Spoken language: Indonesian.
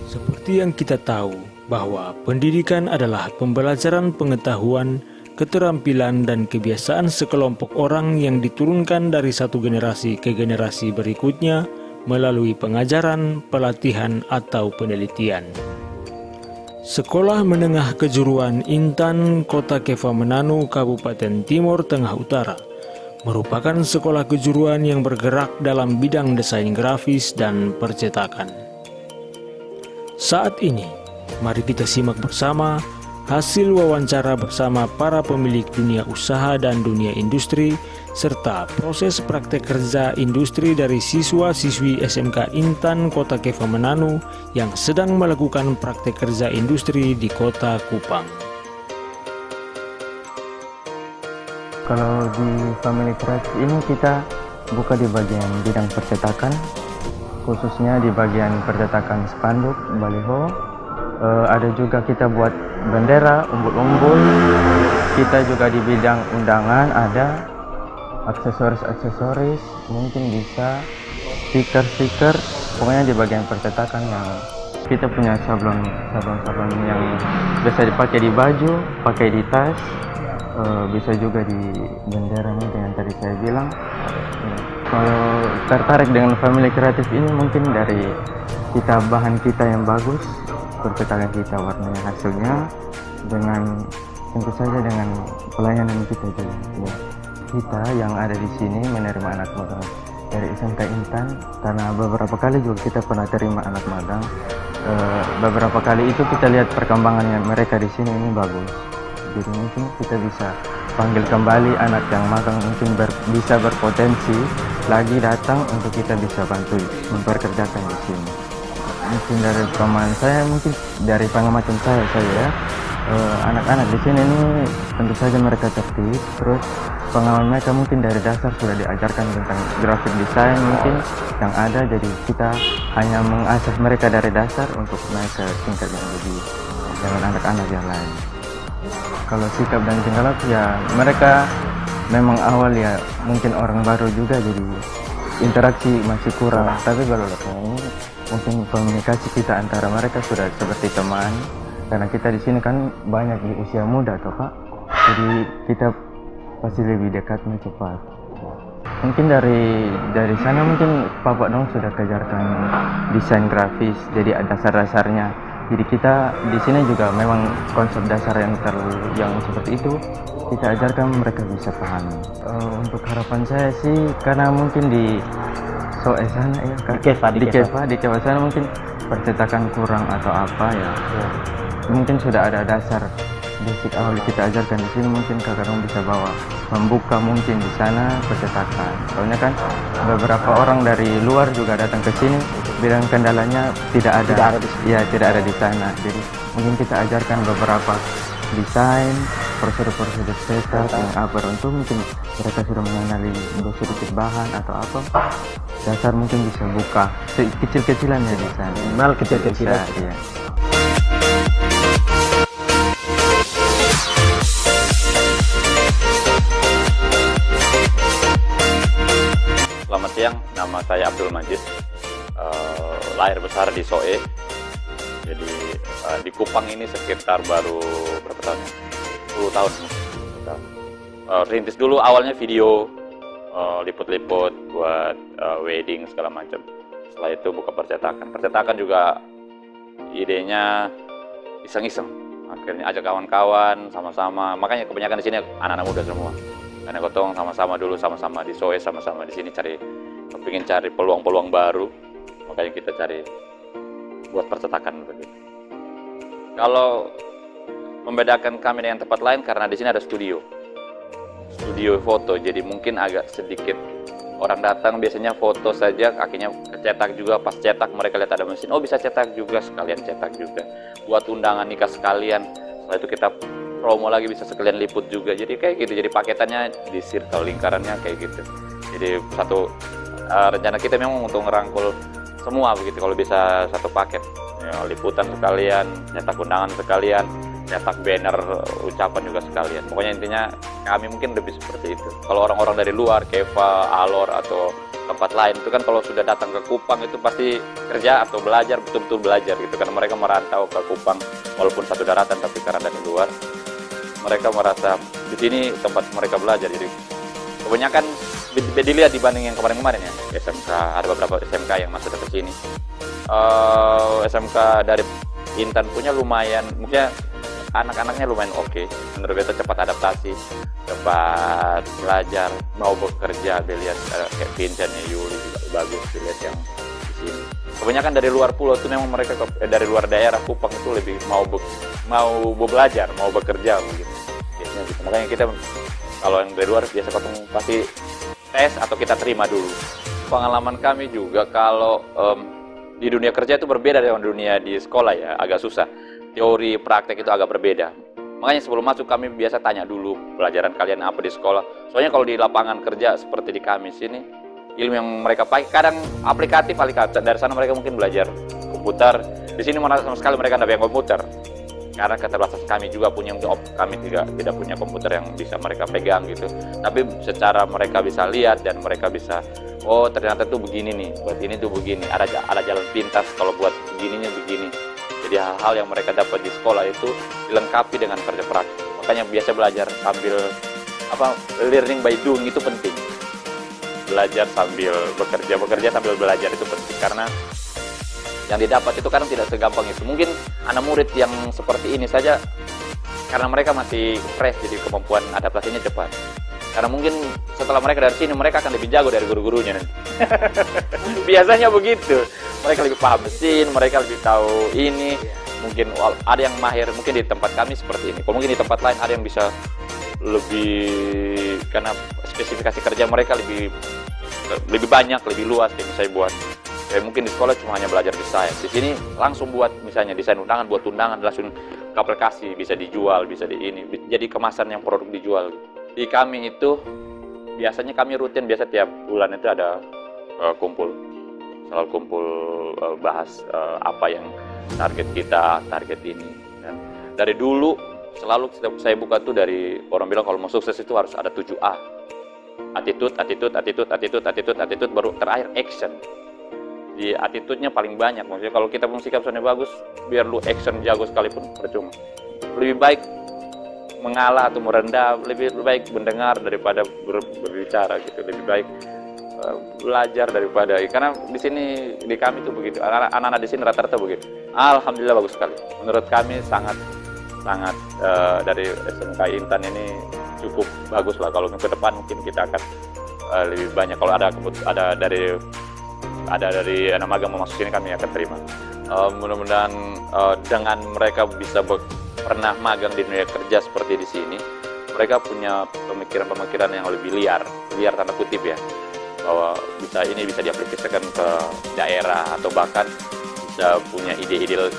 Seperti yang kita tahu bahwa pendidikan adalah pembelajaran pengetahuan, keterampilan, dan kebiasaan sekelompok orang yang diturunkan dari satu generasi ke generasi berikutnya melalui pengajaran, pelatihan, atau penelitian. Sekolah Menengah Kejuruan Intan, Kota Kepha Menanu, Kabupaten Timur Tengah Utara merupakan sekolah kejuruan yang bergerak dalam bidang desain grafis dan percetakan. Saat ini, mari kita simak bersama hasil wawancara bersama para pemilik dunia usaha dan dunia industri, serta proses praktek kerja industri dari siswa-siswi SMK Intan Kota Kepha Menanu yang sedang melakukan praktek kerja industri di Kota Kupang. Kalau di Family Craft ini kita buka di bagian bidang percetakan, khususnya di bagian percetakan spanduk, baliho. Ada juga kita buat bendera, umbul-umbul. Kita juga di bidang undangan ada aksesoris, mungkin bisa stiker, pokoknya di bagian percetakan yang kita punya sablon yang biasa dipakai di baju, pakai di tas, bisa juga di bendera mungkin yang tadi saya bilang. Kalau tertarik dengan family kreatif ini mungkin dari kita bahan kita yang bagus, percetakan kita warnanya hasilnya, dengan tentu saja dengan pelayanan kita juga. Ya. Kita yang ada di sini menerima anak magang dari SMK Intan karena beberapa kali juga kita pernah terima anak magang. Beberapa kali itu kita lihat perkembangannya mereka di sini ini bagus. Jadi mungkin kita bisa panggil kembali anak yang magang mungkin bisa berpotensi lagi datang untuk kita bisa bantu memperkerjakan di sini. Mungkin dari pengalaman saya, mungkin dari pengamatan saya ya, anak-anak di sini ini tentu saja mereka tertib, terus pengalaman mereka mungkin dari dasar sudah diajarkan tentang graphic design mungkin yang ada, jadi kita hanya mengasah mereka dari dasar untuk naik ke tingkat yang lebih dengan anak-anak yang lain. Kalau sikap dan tingkah laku ya mereka memang awal ya mungkin orang baru juga, jadi interaksi masih kurang, tapi kalau ini mungkin komunikasi kita antara mereka sudah seperti teman, karena kita di sini kan banyak di usia muda toh Pak, jadi kita pasti lebih dekatnya cepat. Mungkin dari sana mungkin Bapak dong sudah kejarkan desain grafis, jadi ada dasar-dasarnya. Jadi kita di sini juga memang konsep dasar yang seperti itu kita ajarkan mereka bisa paham. Untuk harapan saya sih, karena mungkin di SOE sana ya, di Kepha sana mungkin percetakan kurang atau apa ya. Mungkin sudah ada dasar basic awal kita ajarkan di sini, mungkin kakak bisa bawa membuka mungkin di sana percetakan. Soalnya kan beberapa orang dari luar juga datang ke sini bilang kendalanya tidak ada di sana. Jadi mungkin kita ajarkan beberapa desain, prosedur cetak yang apa untuk mungkin mereka sudah mengenali sedikit bahan atau apa. Dasar mungkin bisa buka kecil-kecilan ya di sana. Minimal kecil-kecilan. Iya. Selamat siang, nama saya Abdul Majid, lahir besar di SOE. Jadi di Kupang ini sekitar baru berapa tahun ya? 10 tahun. Rintis dulu awalnya video, liput-liput buat wedding segala macam. Setelah itu buka percetakan. Percetakan juga idenya iseng-iseng. Akhirnya ajak kawan-kawan sama-sama. Makanya kebanyakan di sini anak-anak muda semua. Karena gotong sama-sama dulu, sama-sama di SOE, sama-sama di sini kepingin cari peluang-peluang baru, makanya kita cari buat percetakan begitu. Kalau membedakan kami dengan tempat lain, karena di sini ada studio foto, jadi mungkin agak sedikit orang datang biasanya foto saja, akhirnya cetak juga. Pas cetak mereka lihat ada mesin, oh bisa cetak juga, sekalian cetak juga buat undangan nikah sekalian. Setelah itu kita promo lagi, bisa sekalian liput juga, jadi kayak gitu. Jadi paketannya di circle lingkarannya kayak gitu. Jadi satu rencana kita memang untuk ngerangkul semua begitu, kalau bisa satu paket ya, liputan sekalian, nyetak undangan sekalian, cetak banner ucapan juga sekalian. Pokoknya intinya kami mungkin lebih seperti itu. Kalau orang-orang dari luar, Keva, Alor atau tempat lain itu kan kalau sudah datang ke Kupang itu pasti kerja atau belajar, betul-betul belajar gitu, karena mereka merantau ke Kupang walaupun satu daratan tapi karena dari luar mereka merasa di sini tempat mereka belajar. Jadi kebanyakan dilihat dibanding yang kemarin-kemarin ya, SMK, ada beberapa SMK yang masuk ke sini. SMK dari Intan punya lumayan, mungkin anak-anaknya lumayan oke. Menurut beta cepat adaptasi, cepat belajar, mau bekerja. Dilihat kayak Vincent, Yuli juga bagus dilihat yang di sini. Kebanyakan dari luar pulau itu memang mereka dari luar daerah Kupang itu lebih mau belajar, mau bekerja begitu. Biasanya gitu. Makanya kita kalau yang dari luar biasa ketemu pasti tes atau kita terima dulu. Pengalaman kami juga kalau di dunia kerja itu berbeda dengan dunia di sekolah ya, agak susah. Teori, praktek itu agak berbeda. Makanya sebelum masuk kami biasa tanya dulu pelajaran kalian apa di sekolah. Soalnya kalau di lapangan kerja seperti di kami sini, ilmu yang mereka pakai kadang aplikatif. Dari sana mereka mungkin belajar komputer. Di sini sama sekali mereka tidak punya komputer. Karena keterbatasan kami juga punya job, kami tidak punya komputer yang bisa mereka pegang gitu. Tapi secara mereka bisa lihat dan mereka bisa, oh ternyata tuh begini nih, buat ini tuh begini. Ada jalan pintas kalau buat begininya begini. Jadi hal-hal yang mereka dapat di sekolah itu dilengkapi dengan kerja praktik. Makanya biasa belajar sambil learning by doing itu penting. Belajar sambil bekerja sambil belajar itu penting, karena yang didapat itu kadang tidak segampang itu. Mungkin anak murid yang seperti ini saja karena mereka masih fresh, jadi kemampuan adaptasinya cepat. Karena mungkin setelah mereka dari sini mereka akan lebih jago dari guru-gurunya nanti. Biasanya begitu. Mereka lebih paham mesin, mereka lebih tahu ini. Mungkin ada yang mahir, mungkin di tempat kami seperti ini. Kalau mungkin di tempat lain ada yang bisa lebih, karena spesifikasi kerja mereka lebih banyak, lebih luas yang bisa buat. Mungkin di sekolah cuma hanya belajar desain. Di sini langsung buat misalnya desain undangan, buat undangan langsung ke aplikasi, bisa dijual, bisa di ini. Jadi kemasan yang produk dijual. Di kami itu biasanya kami rutin biasa tiap bulan itu ada selalu kumpul bahas apa yang target kita, target ini. Dan dari dulu selalu saya buka tuh dari orang bilang kalau mau sukses itu harus ada 7A. Attitude, baru terakhir action. Di attitude-nya paling banyak. Maksudnya kalau kita punya sikap soalnya bagus, biar lu action jago sekalipun percuma. Lebih baik mengalah atau merendah, lebih baik mendengar daripada berbicara gitu. Lebih baik belajar daripada, karena di sini di kami tuh begitu. Anak-anak di sini rata-rata begitu. Alhamdulillah bagus sekali. Menurut kami sangat dari SMK Intan ini cukup bagus lah. Kalau ke depan mungkin kita akan lebih banyak. Kalau ada dari anak magang mau masuk sini kami akan terima. Mudah-mudahan dengan mereka bisa pernah magang di dunia kerja seperti di sini, mereka punya pemikiran-pemikiran yang lebih liar tanda kutip ya, bahwa bisa diaplikasikan ke daerah atau bahkan bisa punya ide-ide